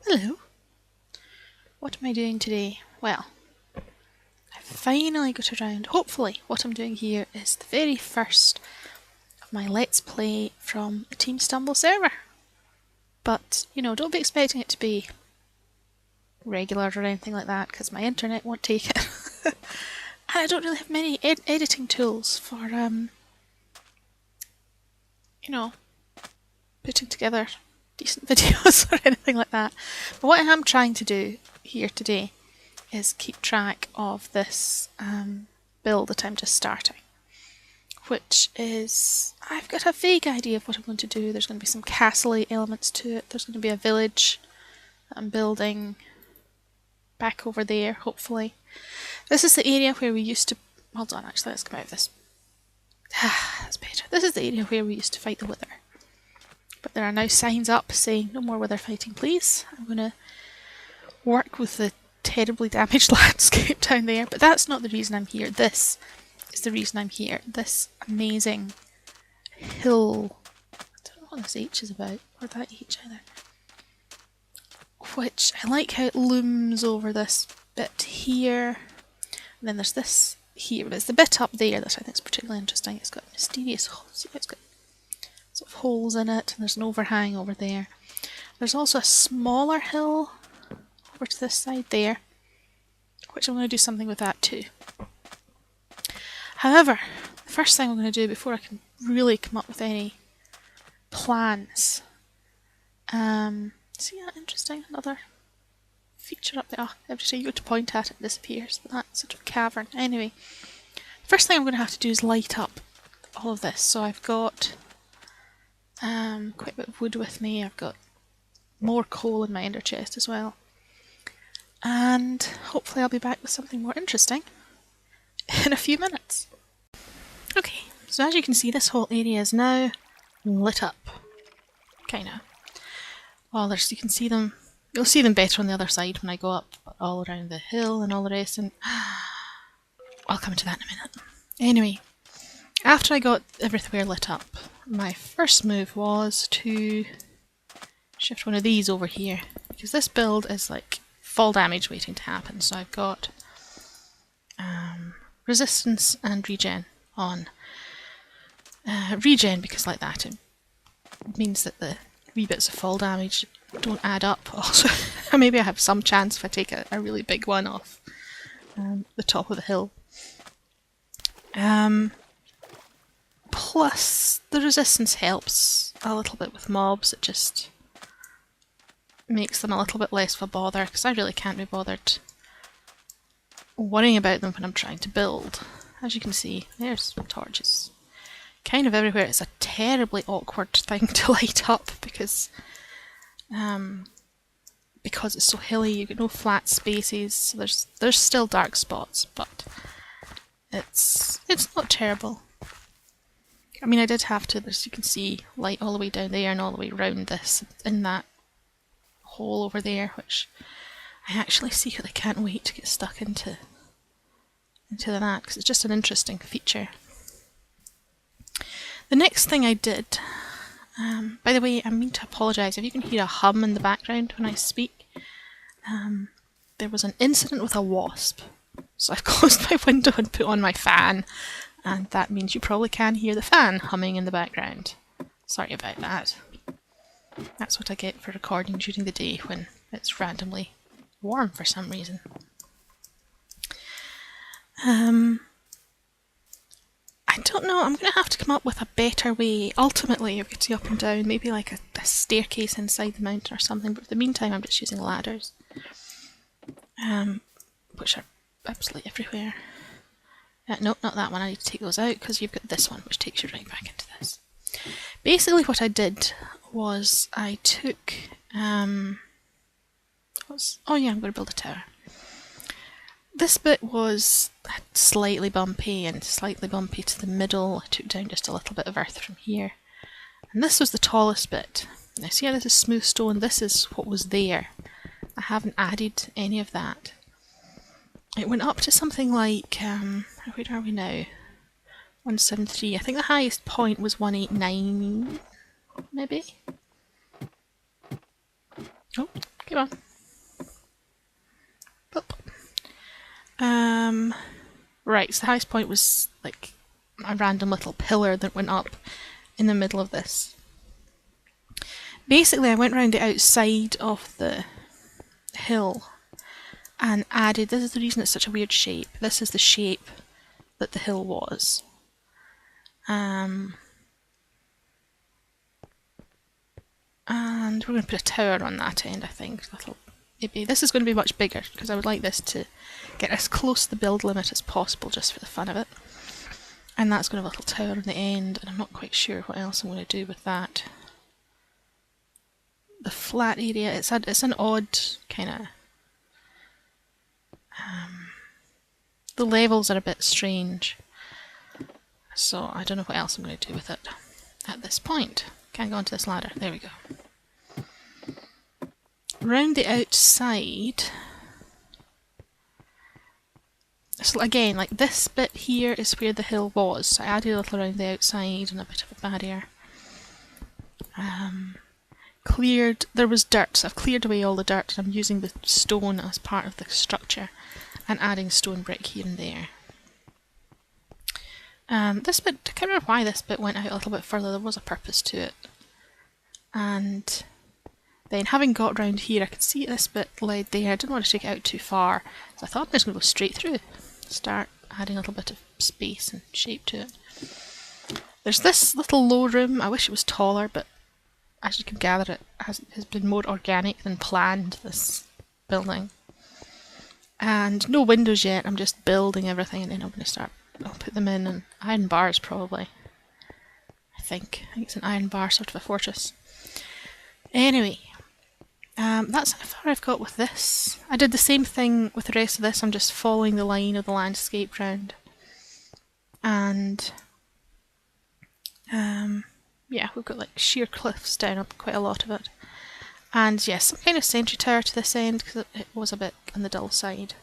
Hello. What am I doing today? Well, I finally got around. Hopefully, what I'm doing here is the very first of my Let's Play from the Team Stumble server. But, don't be expecting it to be regular or anything like that, because my internet won't take it. And I don't really have many editing tools for, putting together decent videos or anything like that. But what I am trying to do here today is keep track of this build that I'm just starting, which is, I've got a vague idea of what I'm going to do. There's going to be some castle-y elements to it. There's going to be a village that I'm building back over there, hopefully. This is the area where we used to... Hold on, actually, let's come out of this. That's better. This is the area where we used to fight the wither. But there are now signs up saying, no more wither fighting, please. I'm going to work with the terribly damaged landscape down there, but that's not the reason I'm here. This is the reason I'm here. This amazing hill. I don't know what this H is about, or that H either. Which, I like how it looms over this bit here. And then there's this here. There's the bit up there that I think is particularly interesting. It's got mysterious holes. See, it's got sort of holes in it, and there's an overhang over there. There's also a smaller hill over to this side there, which I'm going to do something with that too. However, the first thing I'm going to do before I can really come up with any plans, see that interesting? Another feature up there. Oh, every time you go to point at it, disappears. But that sort of cavern. Anyway, the first thing I'm going to have to do is light up all of this. So I've got quite a bit of wood with me. I've got more coal in my ender chest as well. And hopefully I'll be back with something more interesting in a few minutes. Okay, so as you can see, this whole area is now lit up. Kinda. Well, you can see them. You'll see them better on the other side when I go up, all around the hill and all the rest, and I'll come to that in a minute. Anyway, after I got everywhere lit up, my first move was to shift one of these over here, because this build is like fall damage waiting to happen. So I've got resistance and regen on. Regen, because like that, it means that the wee bits of fall damage don't add up. Also, maybe I have some chance if I take a really big one off the top of the hill. Plus, the resistance helps a little bit with mobs. It just makes them a little bit less of a bother, because I really can't be bothered worrying about them when I'm trying to build. As you can see, there's torches kind of everywhere. It's a terribly awkward thing to light up because it's so hilly. You get no flat spaces. So there's still dark spots, but it's not terrible. I mean, I did have to, as you can see, light all the way down there and all the way around this in that hole over there, which I actually secretly can't wait to get stuck into that, because it's just an interesting feature. The next thing I did, by the way, I mean to apologise if you can hear a hum in the background when I speak. There was an incident with a wasp, so I've closed my window and put on my fan, and that means you probably can hear the fan humming in the background. Sorry about that. That's what I get for recording during the day when it's randomly warm for some reason. I don't know, I'm going to have to come up with a better way, ultimately, of getting up and down, maybe like a staircase inside the mountain or something, but for the meantime I'm just using ladders, which are absolutely everywhere. No, not that one, I need to take those out, because you've got this one, which takes you right back into this. Basically what I did was I took, oh yeah, I'm going to build a tower. This bit was slightly bumpy to the middle. I took down just a little bit of earth from here. And this was the tallest bit. Now see how this is smooth stone? This is what was there. I haven't added any of that. It went up to something like, where are we now? 173. I think the highest point was 189, maybe? Oh, Come on. Boop. Right, so the highest point was like a random little pillar that went up in the middle of this. Basically, I went round the outside of the hill and added, this is the reason it's such a weird shape, this is the shape that the hill was. And we're going to put a tower on that end, I think. Maybe this is going to be much bigger because I would like this to get as close to the build limit as possible just for the fun of it. And that's going to have a little tower on the end, and I'm not quite sure what else I'm going to do with that. The flat area, it's an odd kind of... the levels are a bit strange, so I don't know what else I'm going to do with it at this point. Can't go onto this ladder. There we go. Round the outside, so again, like this bit here is where the hill was, so I added a little around the outside and a bit of a barrier. Cleared, there was dirt, so I've cleared away all the dirt and I'm using the stone as part of the structure and adding stone brick here and there. This bit, I can't remember why this bit went out a little bit further, there was a purpose to it. And then having got round here, I could see this bit led there. I didn't want to take it out too far, so I thought I'm just going to go straight through. Start adding a little bit of space and shape to it. There's this little low room. I wish it was taller, but as you can gather, it has been more organic than planned, this building. And no windows yet, I'm just building everything, and then I'm going to I'll put them in, and iron bars probably. I think it's an iron bar sort of a fortress. Anyway, that's how far I've got with this. I did the same thing with the rest of this, I'm just following the line of the landscape round. And yeah, we've got like sheer cliffs down up quite a lot of it. And yes, some kind of sentry tower to this end because it was a bit on the dull side.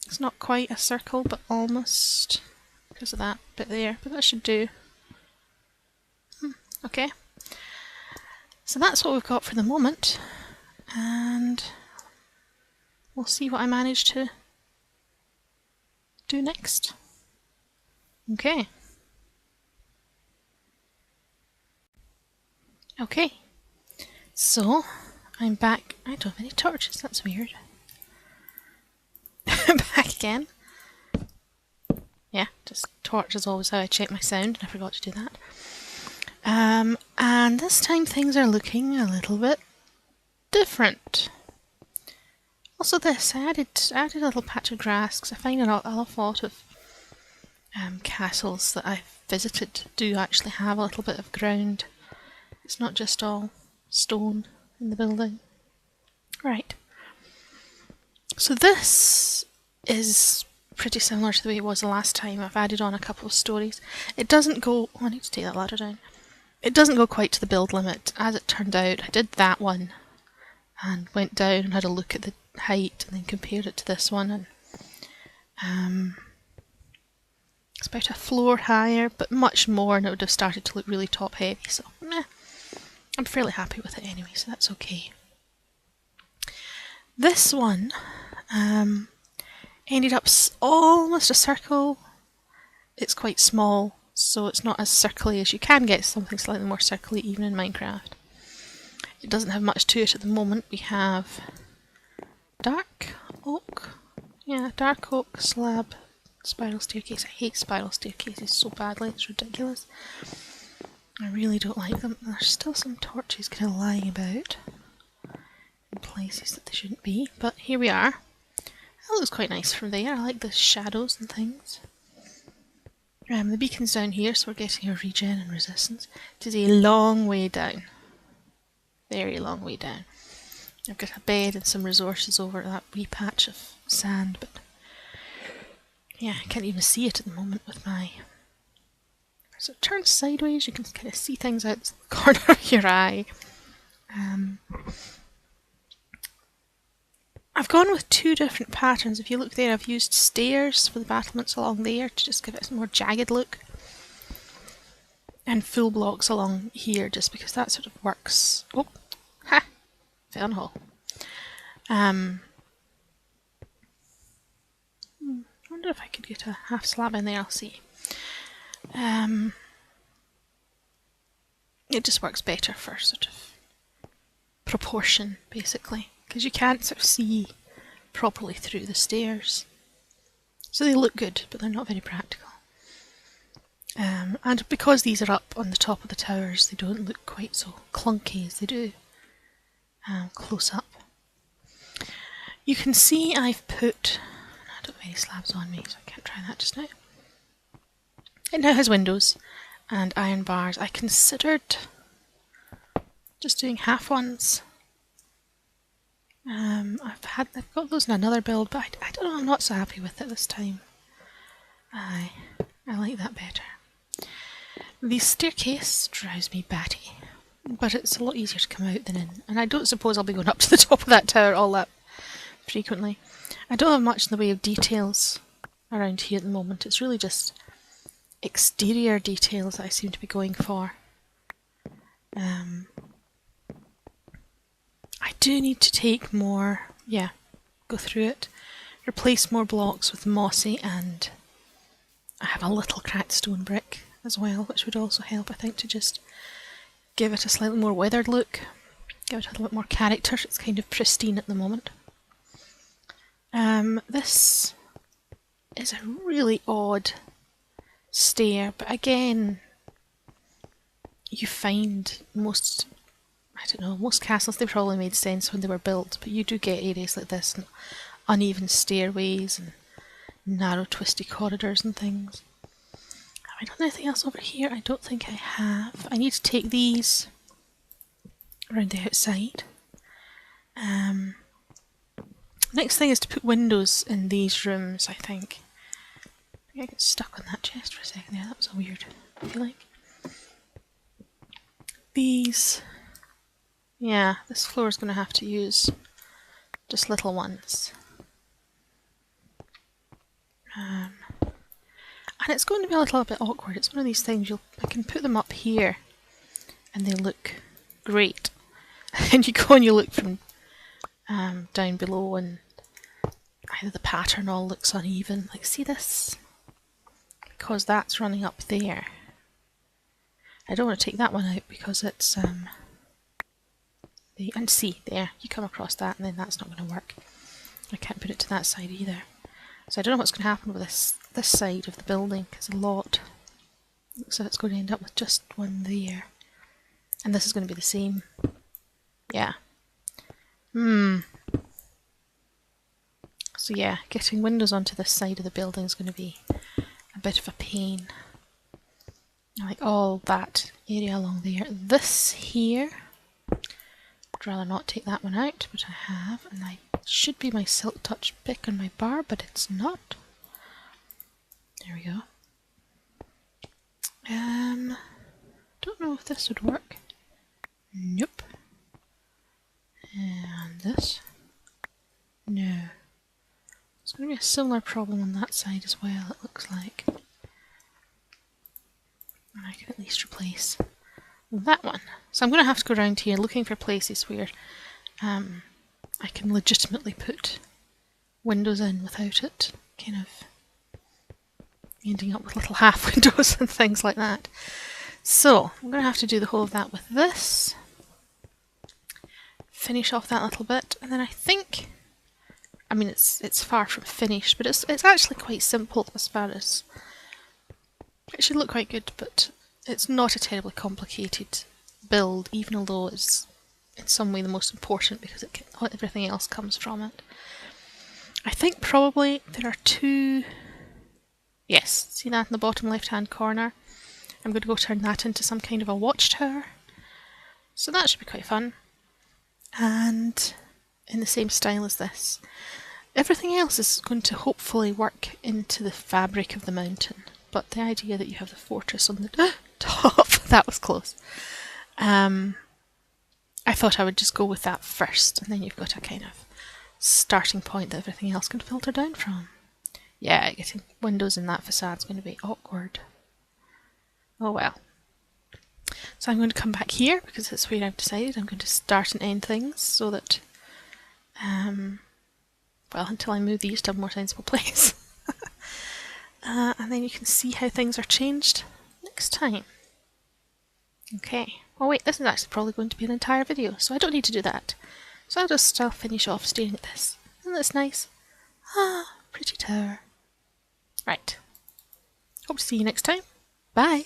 It's not quite a circle, but almost, because of that bit there, but that should do. Okay, so that's what we've got for the moment, and we'll see what I manage to do next. Okay. Okay, so I'm back. I don't have any torches, that's weird. Back again. Yeah, just torch is always how I check my sound, and I forgot to do that. And this time things are looking a little bit different. Also this, I added a little patch of grass because I find an awful lot of castles that I've visited do actually have a little bit of ground. It's not just all stone in the building. Right. So this is pretty similar to the way it was the last time. I've added on a couple of stories. It doesn't go... Oh, I need to take that ladder down. It doesn't go quite to the build limit. As it turned out, I did that one and went down and had a look at the height and then compared it to this one. And it's about a floor higher, but much more, and it would have started to look really top heavy. So, I'm fairly happy with it anyway, so that's okay. This one ended up almost a circle. It's quite small, so it's not as circly as you can get something slightly more circly even in Minecraft. It doesn't have much to it at the moment. We have dark oak, dark oak slab, spiral staircase. I hate spiral staircases so badly, it's ridiculous. I really don't like them. There's still some torches kind of lying about in places that they shouldn't be, but here we are. That looks quite nice from there. I like the shadows and things. The beacon's down here, so we're getting a regen and resistance. It is a long way down. Very long way down. I've got a bed and some resources over that wee patch of sand, but yeah, I can't even see it at the moment with my... So it turns sideways, you can kind of see things out the corner of your eye. I've gone with two different patterns. If you look there, I've used stairs for the battlements along there to just give it a more jagged look. and full blocks along here, just because that sort of works. Oh, ha! Fell in a hole. I wonder if I could get a half slab in there, I'll see. It just works better for sort of proportion, basically, because you can't sort of see properly through the stairs. So they look good, but they're not very practical. And because these are up on the top of the towers, they don't look quite so clunky as they do close up. You can see I've put, I don't have any slabs on me, so I can't try that just now. It now has windows and iron bars. I considered just doing half ones. I've got those in another build, but I don't know, I'm not so happy with it this time. I like that better. The staircase drives me batty, but it's a lot easier to come out than in, and I don't suppose I'll be going up to the top of that tower all that frequently. I don't have much in the way of details around here at the moment. It's really just exterior details that I seem to be going for. I do need to take more, go through it, replace more blocks with mossy, and I have a little cracked stone brick as well, which would also help, I think, to just give it a slightly more weathered look, give it a little bit more character. It's kind of pristine at the moment. This is a really odd stair, but again, you find most castles, they probably made sense when they were built, but you do get areas like this, and uneven stairways and narrow twisty corridors and things. Have I done anything else over here? I don't think I have. I need to take these around the outside. Next thing is to put windows in these rooms, I think. I got stuck on that chest for a second there, that was a weird feeling. These, this floor is going to have to use just little ones. And it's going to be a little bit awkward. It's one of these things, I can put them up here and they look great. And you go and you look from down below and either the pattern all looks uneven. Like, see this? Because that's running up there. I don't want to take that one out because it's and see, there, you come across that and then that's not going to work. I can't put it to that side either. So I don't know what's going to happen with this side of the building, because a lot looks like it's going to end up with just one there. And this is going to be the same. Yeah. So yeah, getting windows onto this side of the building is going to be a bit of a pain. I like all that area along there. This here, I'd rather not take that one out, but I have, and I should be my silk touch pick on my bar, but it's not. There we go. Don't know if this would work. Nope. And this? No. It's going to be a similar problem on that side as well, it looks like. And I can at least replace that one. So I'm going to have to go around here looking for places where I can legitimately put windows in without it kind of ending up with little half windows and things like that. So I'm going to have to do the whole of that with this. Finish off that little bit, and then I think, I mean it's far from finished, but it's actually quite simple as far as, it should look quite good, but it's not a terribly complicated build, even although it's in some way the most important because everything else comes from it. I think probably there are two, yes, see that in the bottom left hand corner? I'm going to go turn that into some kind of a watchtower. So that should be quite fun. And in the same style as this. Everything else is going to hopefully work into the fabric of the mountain, but the idea that you have the fortress on the top, that was close. I thought I would just go with that first, and then you've got a kind of starting point that everything else can filter down from. Yeah, getting windows in that facade's going to be awkward. Oh well. So I'm going to come back here because that's where I've decided I'm going to start and end things so that, well, until I move these to a more sensible place. And then you can see how things are changed next time. Okay. Oh wait, this is actually probably going to be an entire video, so I don't need to do that. So I'll just finish off staring at this. Isn't this nice? Ah, pretty tower. Right. Hope to see you next time. Bye.